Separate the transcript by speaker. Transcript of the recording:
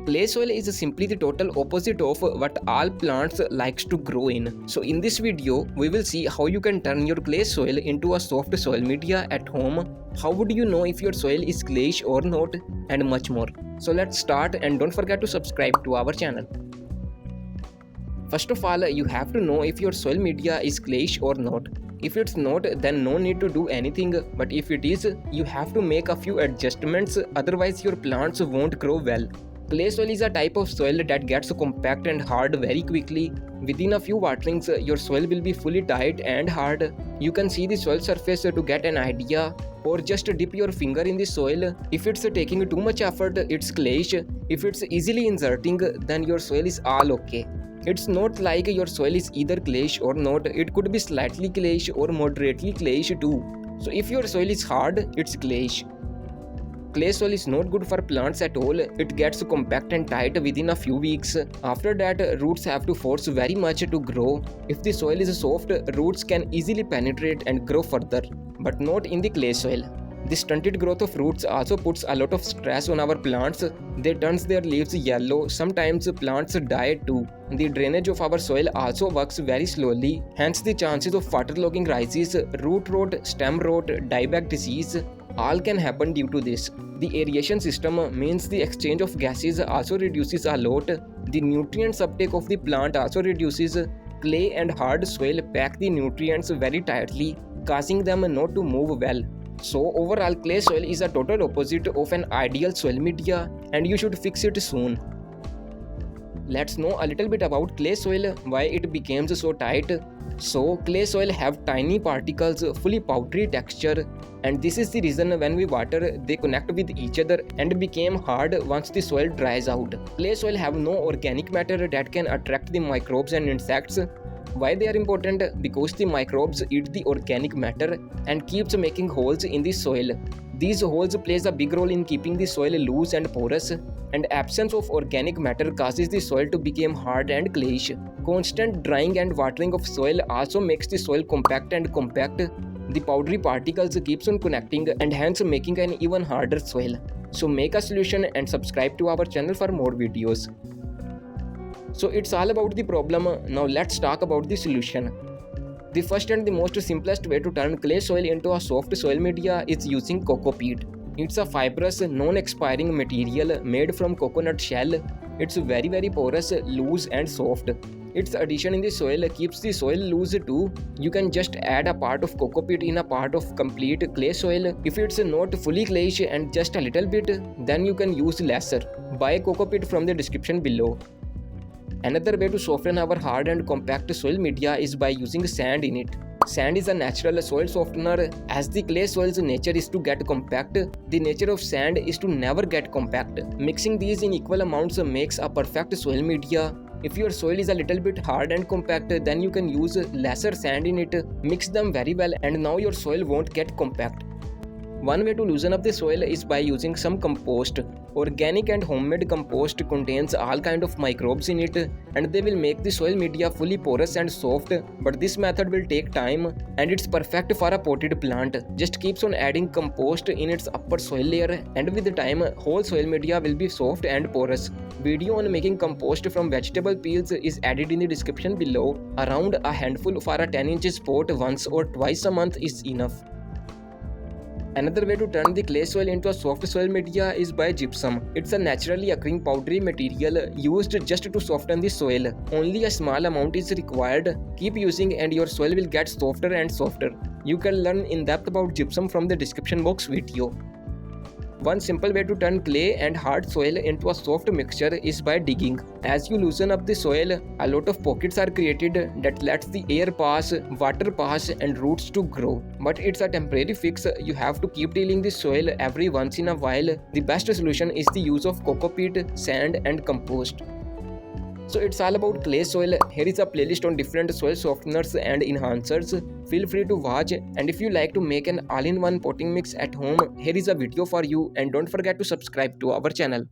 Speaker 1: Clay soil is simply the total opposite of what all plants likes to grow in. So in this video, we will see how you can turn your clay soil into a soft soil media at home, how would you know if your soil is clayish or not, and much more. So let's start, and don't forget to subscribe to our channel. First of all, you have to know if your soil media is clayish or not. If it's not, then no need to do anything, but if it is, you have to make a few adjustments, otherwise your plants won't grow well. Clay soil is a type of soil that gets compact and hard very quickly. Within a few waterings, your soil will be fully tight and hard. You can see the soil surface to get an idea, or just dip your finger in the soil. If it's taking too much effort, it's clayish. If it's easily inserting, then your soil is all okay. It's not like your soil is either clayish or not, it could be slightly clayish or moderately clayish too. So if your soil is hard, it's clayish. Clay soil is not good for plants at all, it gets compact and tight within a few weeks. After that, roots have to force very much to grow. If the soil is soft, roots can easily penetrate and grow further, but not in the clay soil. The stunted growth of roots also puts a lot of stress on our plants. They turn their leaves yellow, sometimes plants die too. The drainage of our soil also works very slowly, hence the chances of waterlogging rises, root rot, stem rot, dieback disease, all can happen due to this. The aeration system means the exchange of gases also reduces a lot. The nutrients uptake of the plant also reduces. Clay and hard soil pack the nutrients very tightly, causing them not to move well. So overall, clay soil is a total opposite of an ideal soil media, and you should fix it soon. Let's know a little bit about clay soil, why it becomes so tight. So clay soil have tiny particles, fully powdery texture, and this is the reason when we water they connect with each other and become hard once the soil dries out. Clay soil have no organic matter that can attract the microbes and insects. Why they are important? Because the microbes eat the organic matter and keeps making holes in the soil. These holes plays a big role in keeping the soil loose and porous, and absence of organic matter causes the soil to become hard and clayish. Constant drying and watering of soil also makes the soil compact and compact. The powdery particles keeps on connecting and hence making an even harder soil. So make a solution and subscribe to our channel for more videos. So it's all about the problem. Now let's talk about the solution. The first and the most simplest way to turn clay soil into a soft soil media is using cocopeat. It's a fibrous, non-expiring material made from coconut shell. It's very porous, loose and soft. Its addition in the soil keeps the soil loose too. You can just add a part of cocopeat in a part of complete clay soil. If it's not fully clayish and just a little bit, then you can use lesser. Buy cocopeat from the description below. Another way to soften our hard and compact soil media is by using sand in it. Sand is a natural soil softener. As the clay soil's nature is to get compact, the nature of sand is to never get compact. Mixing these in equal amounts makes a perfect soil media. If your soil is a little bit hard and compact, then you can use lesser sand in it. Mix them very well and now your soil won't get compact. One way to loosen up the soil is by using some compost. Organic and homemade compost contains all kind of microbes in it, and they will make the soil media fully porous and soft, but this method will take time and it's perfect for a potted plant. Just keeps on adding compost in its upper soil layer, and with the time whole soil media will be soft and porous. Video on making compost from vegetable peels is added in the description below. Around a handful for a 10-inch pot once or twice a month is enough. Another way to turn the clay soil into a soft soil media is by gypsum. It's a naturally occurring powdery material used just to soften the soil. Only a small amount is required. Keep using and your soil will get softer and softer. You can learn in depth about gypsum from the description box video. One simple way to turn clay and hard soil into a soft mixture is by digging. As you loosen up the soil, a lot of pockets are created that lets the air pass, water pass and roots to grow. But it's a temporary fix. You have to keep tilling the soil every once in a while. The best solution is the use of cocopeat, sand and compost. So it's all about clay soil. Here is a playlist on different soil softeners and enhancers. Feel free to watch, and if you like to make an all-in-one potting mix at home, here is a video for you, and don't forget to subscribe to our channel.